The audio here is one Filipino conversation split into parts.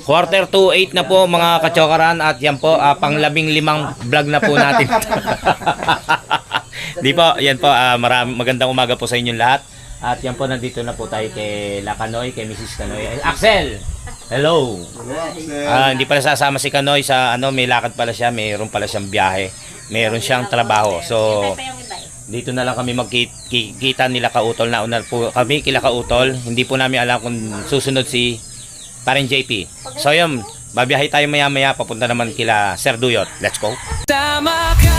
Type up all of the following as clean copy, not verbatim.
Quarter to 8 na po mga kachokaran at yan po pang 15 vlog na po natin. Di po, yan po magandang umaga po sa inyong lahat. At yan po nandito na po tayo kay La Kanoy, kay Mrs. Kanoy. Axel! Hello! Hindi pala sasama si Kanoy sa may lakad pala siya, mayroon pala siyang biyahe. Mayroon siyang trabaho. So dito na lang kami magkita nila Kautol. Nauna po kami kila Kautol. Hindi po namin alam kung susunod si Paring JP. So yun, babiyahe tayo maya maya papunta naman kila Sir Duyot. Let's go. Tama ka,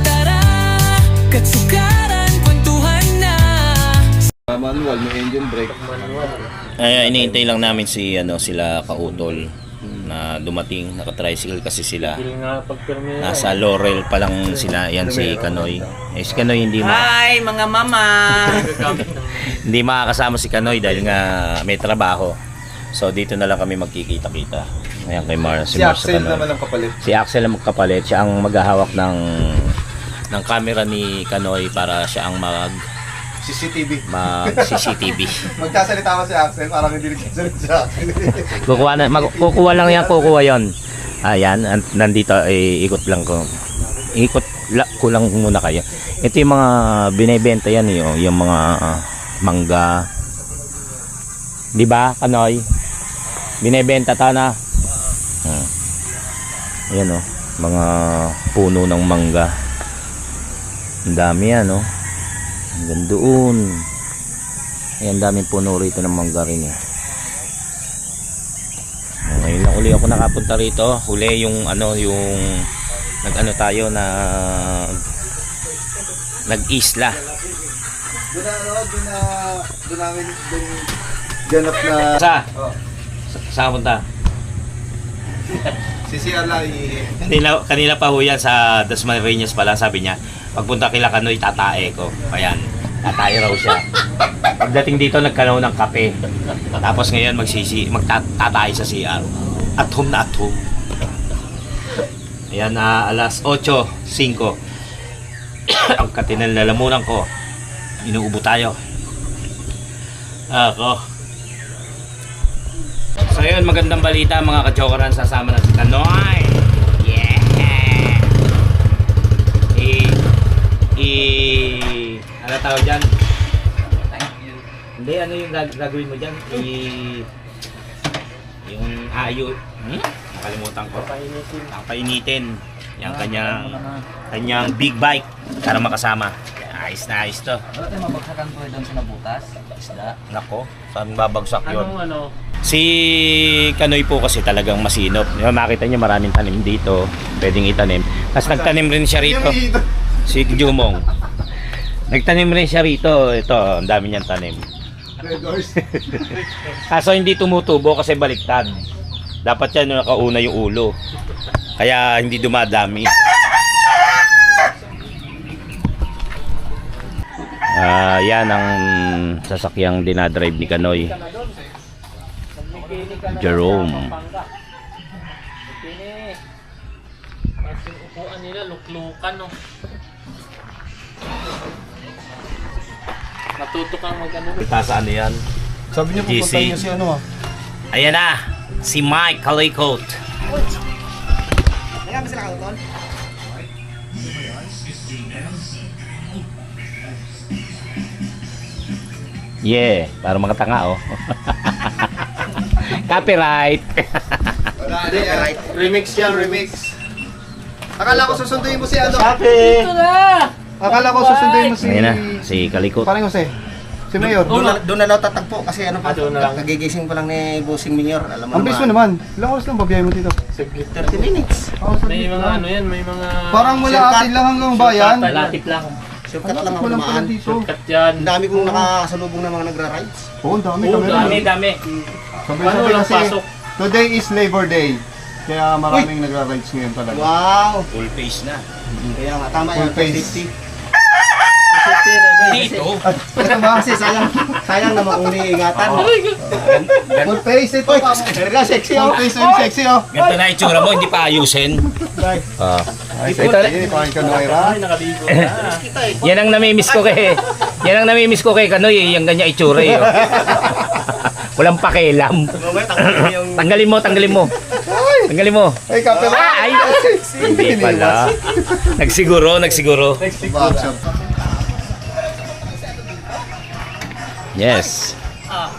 tara, katsukaran, kwentuhan na. Manual, may engine brake. Iniintay lang namin sila Kautol na dumating, naka-tricycle kasi sila. Nasa Laurel pa lang sila, yan si Kanoy. Si Kanoy Hi mga mama. hindi makakasama si Kanoy dahil nga may trabaho. So dito na lang kami magkikita-kita. Ayan kay Mars, Si Axel naman ang kapalit. Si Axel ang magkapalit, siya ang maghahawak ng camera ni Kanoy para siya ang CCTV. CCTV. Magkasalita ko si Axel, parang hindi nagsasalita si Axel. kukuha lang yan, kukuha yon. Ayan, nandito ikot lang ko. Ko lang muna kayo. Ito yung mga binebenta yan yung mga mangga. 'Di ba, Kanoy? Binebenta ta na. Ayan mga puno ng mangga. Ang dami yan hanggang doon. Ayan, daming puno rito ng mangga rin Ngayon lang uli ako nakapunta rito. Huli yung tayo na nag-isla. Doon namin ganap na... Saan punta? Kanina pa ho yan sa Dasmariñas pala, sabi niya pagpunta kila Kanoy tatae ko. Ayan, tatae raw siya. Pagdating dito nagkanaw ng kape. Tapos ngayon magtatae sa CR. At home na at home. Ayan, alas 8:05. Ang katinalalamunan ko. Inuubo tayo. Ako. So yun, magandang balita mga kachokaran, sasama na si Kanoy. Yeah! Ano tawag dyan? Hindi, ano yung gagawin mo dyan? Yung ayo. Nakalimutan ko. Painitin. Yung kanyang big bike para makasama. Ayos na ayos to. Wala tayo mabagsakan po doon sa nabutas, isda. Nako, saan babagsak yun? Ano? Si Kanoy po kasi talagang masinop. Makita niyo maraming tanim dito. Pwedeng itanim. Tapos nagtanim rin siya rito. Si Jumong. Nagtanim rin siya rito. Ito, ang dami niyang tanim. Kaso hindi tumutubo kasi baliktad. Dapat yan nakauna yung ulo. Kaya hindi dumadami. Yan ang sasakyang dinadrive ni Kanoy. Jerome. Yung upuan nila, luklukan Natuto kang mag-ano. Saan yan? Sabi niyo GC. pupunta niyo si Ayan na, si Mike Kalikot. Nagkami sila Kautol? Yeah, para mga tanga Copyright. Right. Remix yan, remix. Akala ko susunduin mo si Sabi. Akala ko susunduin mo si... Ayan na, si Kalikot. Parang Jose. Si Mayor. Doon na tatagpo kasi nagigising pa lang ni Bossing Mayor. Alam mo Ang bilis mo naman. Ilang oras lang babiyahe mo dito? 30 minutes. May mga yan, may mga... Parang mula atin lang hanggang bayan. Latip lang. Shortcut lang ako Walang pala dumaan. dito. Cut yan. Ang dami kong nakasalubong na mga nagra-rides. Oo, ang dami. Oo, Kami dami. Sabi Paano walang kasi pasok? today is Labor Day. Kaya maraming nagra-rides ngayon talaga. Wow! Full face na. Kaya nga, tama Full yan. face. Safety. Dito. Ano ba? Kasi sayang na mauni ingatan. Full face ito. Talaga sexy Full oh. face and sexy oh. Ganito na itsura mo, hindi pa ayusin. Ay, sexy. Pakain ka Noira. Ay, nakaligo na. Yan ang namimiss ko kay Kanoy, yung ganyan itsura . Walang pakialam. Tanggalin mo. Tanggalin mo. Ay, kape ba? Ay! Hindi pala. Nagsiguro. Bakit? Yes. Oh,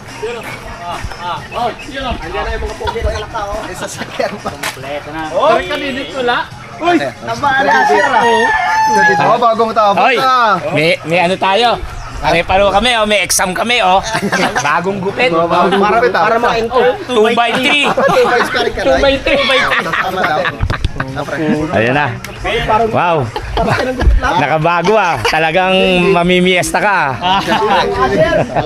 yun o. Andiyan na yung mga pogi na kalaka, oh. May sasakyan pa. Oh, kaninit wala. Uy! Nabala siya, Ako, bagong tapos Hoy! na. May ano tayo? Pare-paro kami, oh. May exam kami, oh. Bagong gupit. Para maka-enter. 2x3. 2x3. Tama daw. Ayan na. Wow. Nakabago ah. Talagang mamimiesta ka.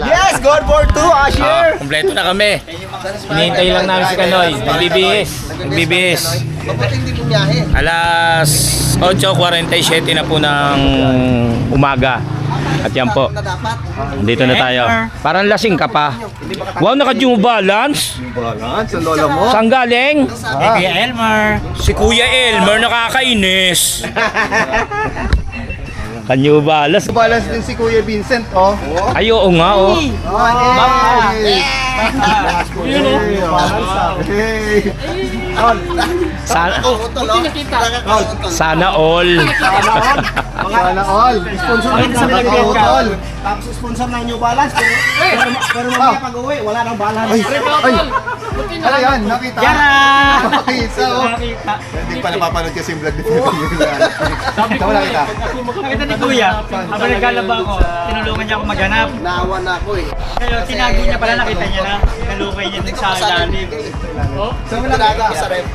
Yes! God for 2, Asher! Kompleto na kami. Hinihintay lang namin si Kanoy. Nagbibihis. Mabuti hindi bumiyahe. Alas 8:47 na po ng umaga. At yan po. Na dapat. Dito na tayo. Parang lasing ka pa. Wow, naka-New Balance. Balance, ang lola mo. Saan galing? Kuya Elmer. Si Kuya Elmer nakakainis. Ka-New Balance. Balance din si Kuya Vincent, oh. Ay, oo nga, oh. Hey! Yun o. Hey! Sana, Utol, oh. sana all. Sana all. Sponsor Ay, ng sa New mga utol. Tapos sponsor ng New Balance. Pero mamaya pag-uwi, wala nang balance. Ay! Ano yan? Nakita? Nakita, oh. Hindi pa napapanood kasi yung vlog ni Kuya. Ikaw nakita? Nakita ni Kuya, habang naglalaba ako, tinulungan niya ako maghanap. Naawa na ako eh. Kaya tinago niya pala, nakita niya na. Nalukay niya din sa ilalim. Saan mo nalaga sa rep?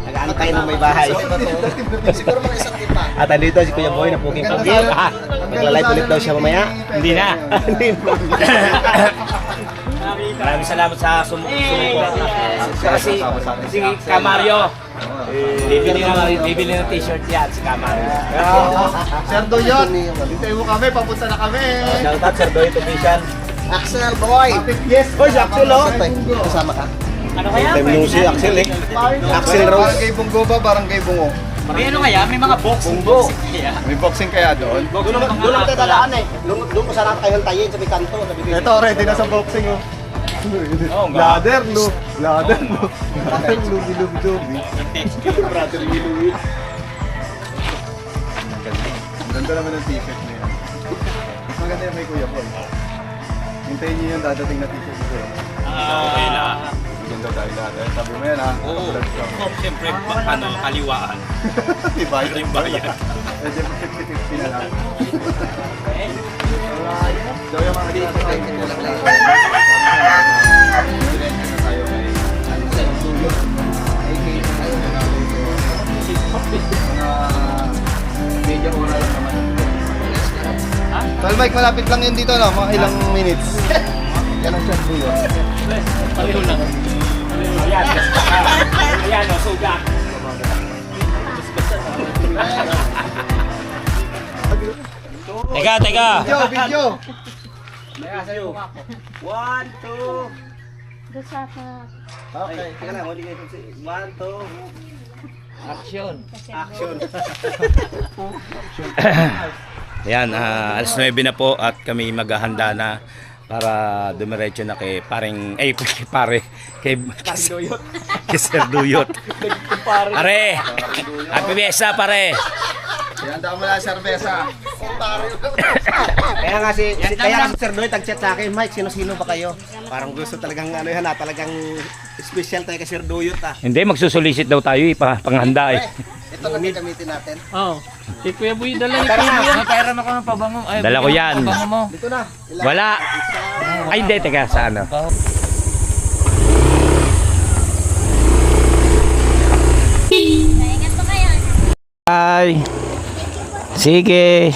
Nag-aantay ng may bahay. Siguro mga isang tipa. At andito si Kuya Boy na puging-pugi. Magla-live ulit daw siya mamaya. Hindi na. Maraming salamat sa sumuko. Kasi si Kamario. Bibili ng t-shirt yan si Kamario. Sir Doyot, hintay mo kami, papunta na kami. Shout out Sir Boy Official. Axel boy! Yes, Boy, si Axel oh. Kasama ka? Ano kaya? Time nung si Axel eh. Axel Rose. Barangay Bungo ba? Barangay Bungo. May ano kaya? May mga box. Bunggo. Kaya. May boxing kaya doon? Doon lang tayo dadaan eh. Doon ko sana kayo hintayin sa may kanto. Ito, ready na sa boxing, oh. Ladder, Lu. Ladder, Lu. Ladder, Lubi, Lubi, Lubi. Brother, Lubi. Ang ganda naman ng t-shirt na yan. Mas maganda yung kay Kuya Paul. Hintayin niyo yung dadating na t-shirt ko. Okay na. Ganda dahil ladder. Sabi mo yan, ha? Oo. Siyempre, kaliwaan. Diba? Diba yan? Medyo 50-50 na lang. So yung mga dito medyo oras naman. Tol Mike, malapit lang yun dito, no? Mga ilang minutes. Yan ang chat buyo. Pareho lang. Ayan, o, sugat. Teka. Video! Okay, teka lang. Huli kayo. 1, 2. Action. Ayan, alas 9 na po at kami maghahanda na para dumiretso na kay paring, kay Sir Duyot. Pare, happy fiesta pare. Handa mo na cerveza. Kaya nga si Sir Doy tag-chat sa akin, Mike, sino-sino ba kayo? Parang gusto talagang ano yan, talagang special tayo kay Sir Doyot ah. Hindi, magsusulisit daw tayo panghanda eh. Ito na gamitin natin. Oo. Si Kuya Boy dala ni Kuya. Mayroon ako ng pabango. Ay, Dala ko yan. pabango mo. Dito na. Wala. Ay, hindi, teka, sa ano? Ingat pa kayo. Ay. Sige.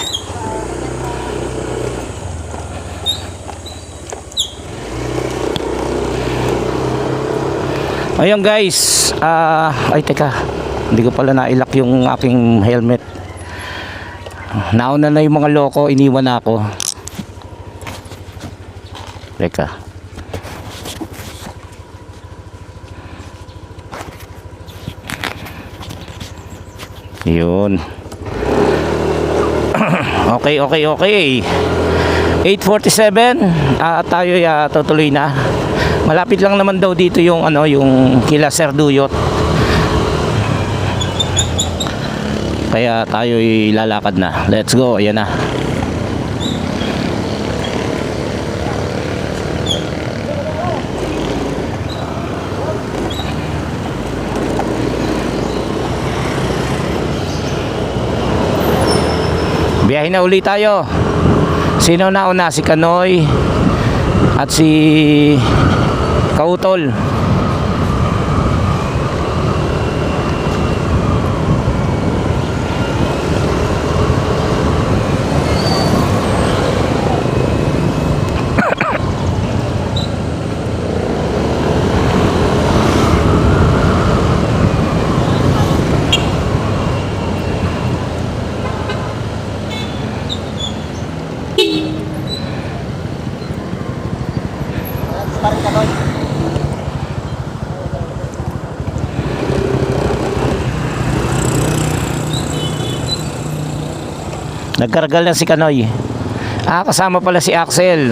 Ayun guys, ay teka, hindi ko pala nailak yung aking helmet. Nauna na yung mga loko, iniwan na ako. Teka. Yun. Okay. 8:47 tayo tutuloy na. Malapit lang naman daw dito yung ano, yung kila Serduyot. Kaya tayo lalakad na. Let's go. Ayan na. Biyahe na uli tayo. Sino na una? Si Kanoy at si Kautol. Nagkargal na si Kanoy. Kasama pala si Axel.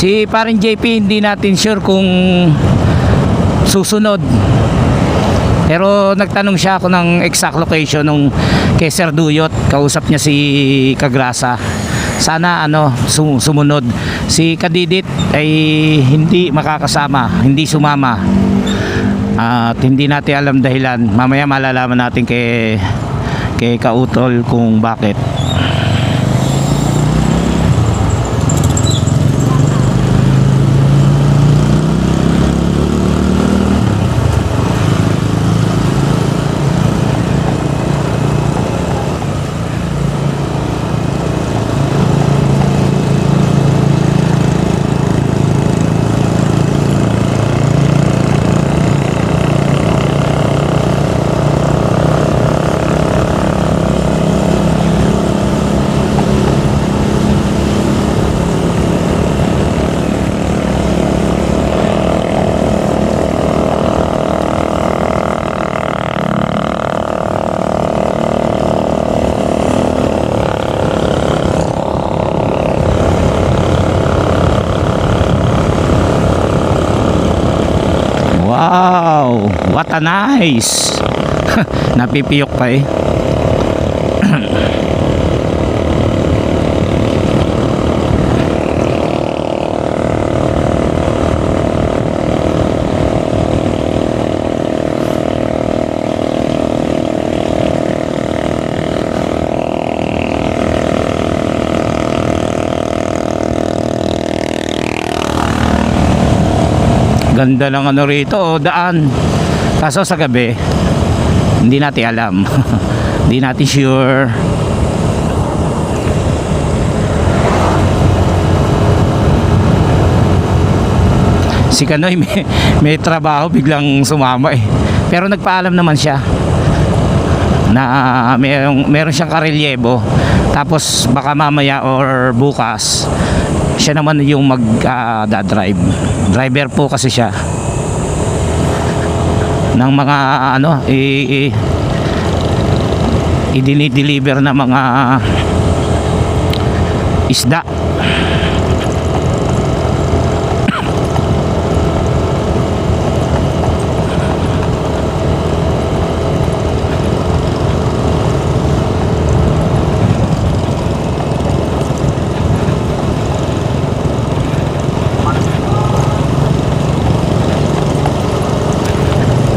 Si paring JP hindi natin sure kung susunod. Pero nagtanong siya ako ng exact location nung kay Serduyot. Kausap niya si Kagrasa. Sana sumunod. Si Kadidit ay hindi makakasama, hindi sumama. At hindi natin alam dahilan. Mamaya malalaman natin kay Kautol kung bakit. Wow, what a nice. Napipiyok pa eh. Ganda ng ano rito, daan. Kaso sa gabi, hindi natin alam. Hindi natin sure. Si Kanoy may trabaho, biglang sumama eh. Pero nagpaalam naman siya na meron siyang karelyebo. Tapos baka mamaya or bukas siya naman yung mag-drive. Driver po kasi siya ng mga i-deliver na mga isda.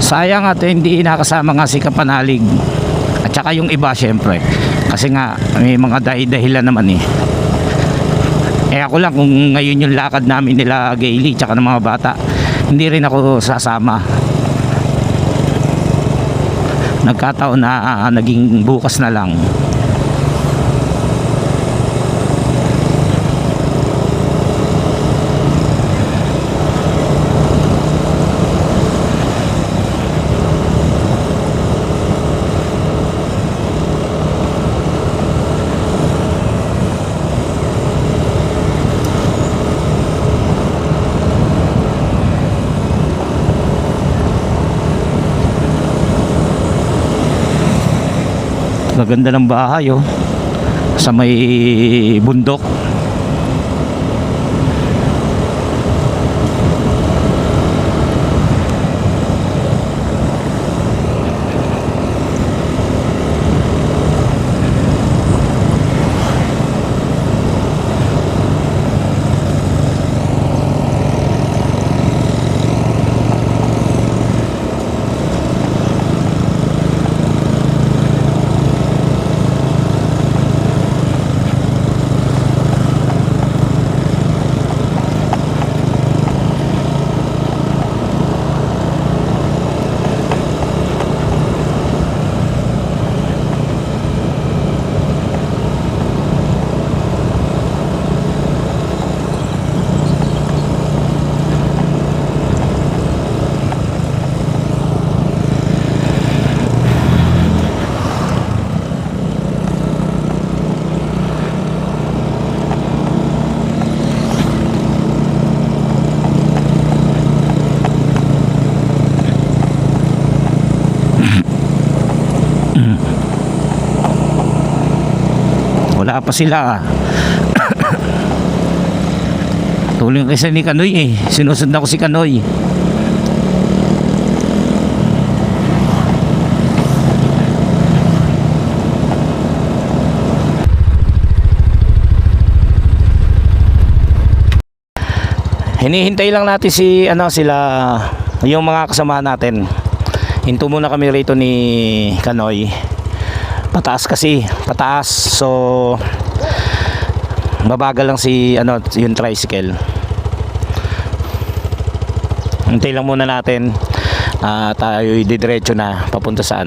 Sayang at hindi nakasama nga si Kapanalig at saka yung iba syempre kasi nga may mga dahilan naman eh. Kaya ako lang kung ngayon yung lakad namin nila Gailey tsaka ng mga bata, hindi rin ako sasama. Nagkataon na naging bukas na lang. Maganda ng bahay oh, sa may bundok. Wala pa sila. Tuloy kasi ni Kanoy eh. Sinusundan ko si Kanoy. Hinihintay lang natin si sila yung mga kasama natin. Hinto muna kami rito ni Kanoy. Pataas kasi, pataas. So mabagal lang si yung tricycle. Hintay lang muna natin. Tayo didiretso na papunta sa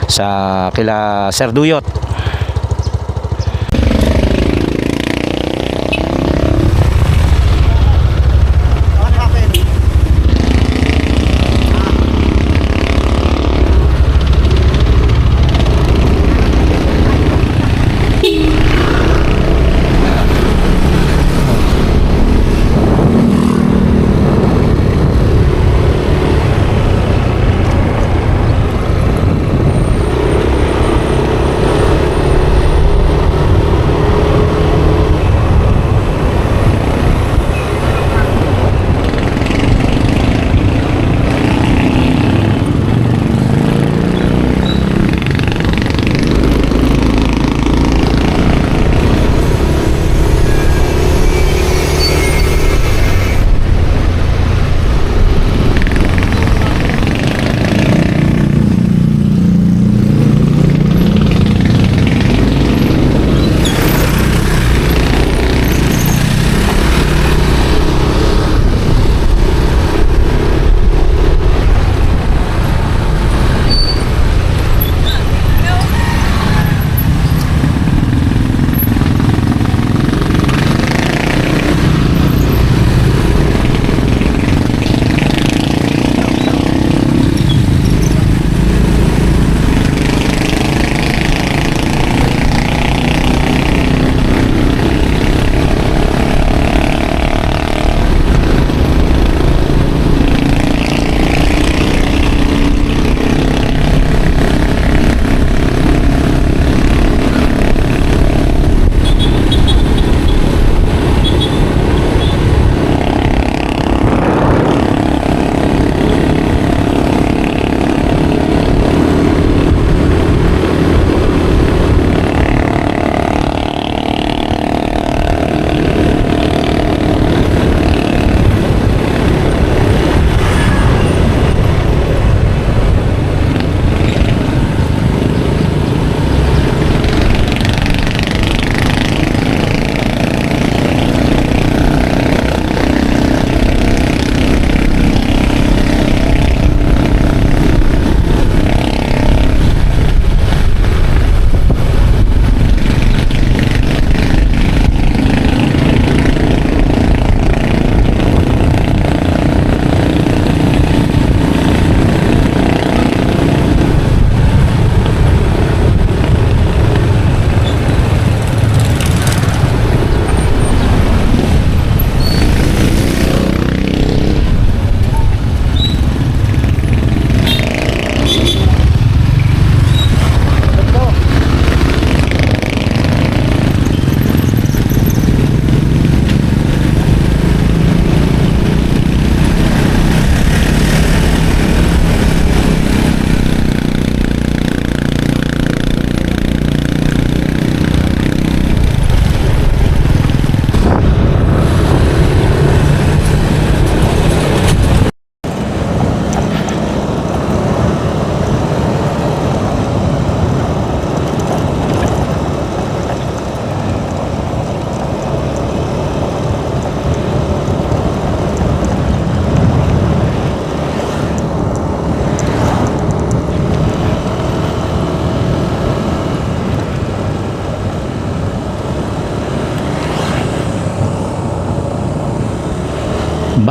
sa kila Sir Duyot.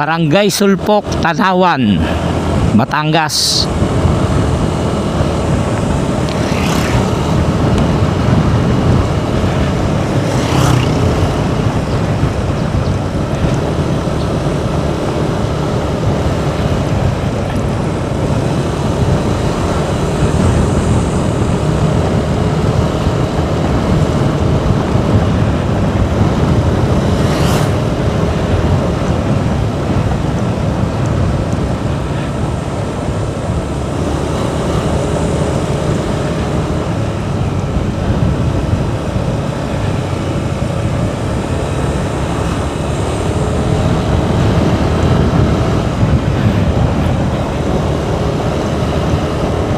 Barangay Sulpok, Tanawan, Batangas.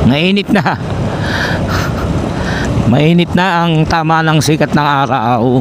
Mainit na. Mainit na ang tama ng sikat ng araw.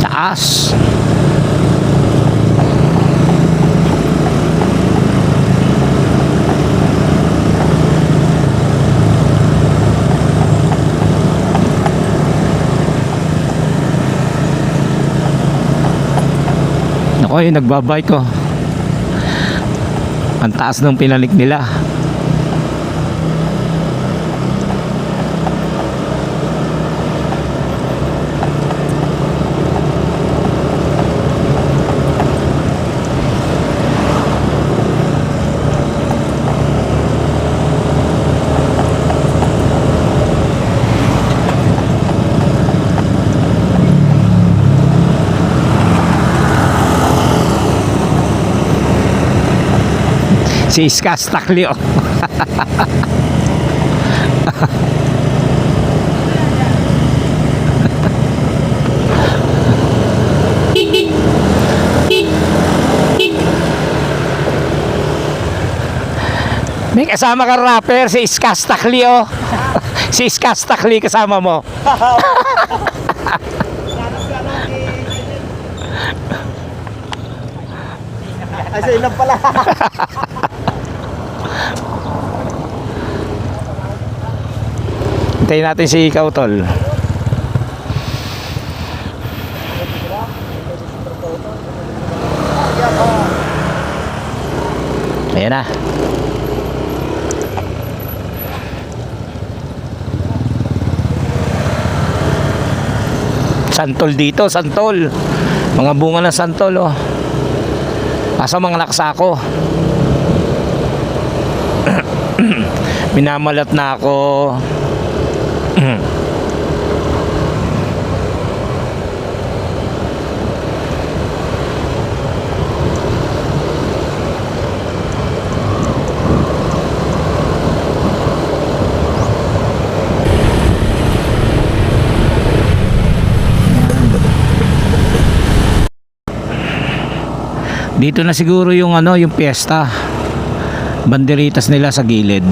Taas. Ako yung nagbabike ko. Ang taas ng pinanik nila. Si Iskas Taklio. May kasama ka rapper, si Iskas Taklio. Si Iskas Takli kasama mo. Ay, sa ilang pala. Hintayin natin si Kautol. Ayan na. Santol dito, santol. Mga bunga ng santol, oh. Asa mga naksako. Minamalat na ako. Dito na siguro yung yung piyesta. Banderitas nila sa gilid.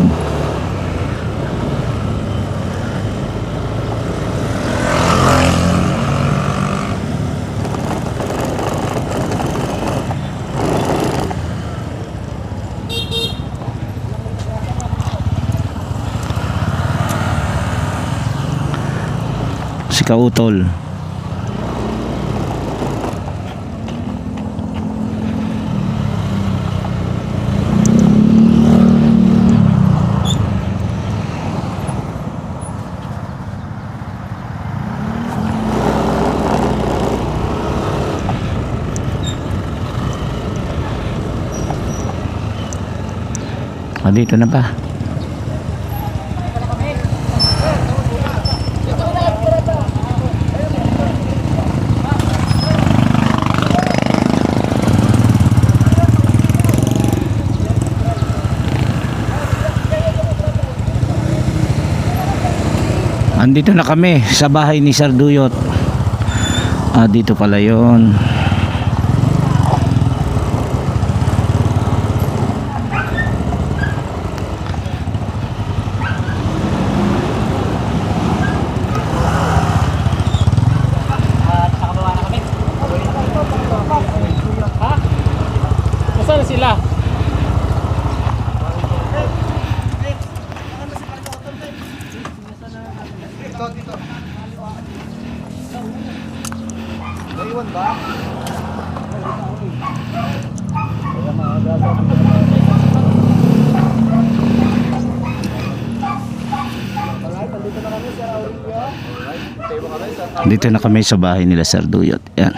Si Kautol. Dito na ba? nandito na kami sa bahay ni Sir Duyot. Dito pala yon. Nasaan na sila? Dito na kami sa bahay nila Sir Duyot. Yan.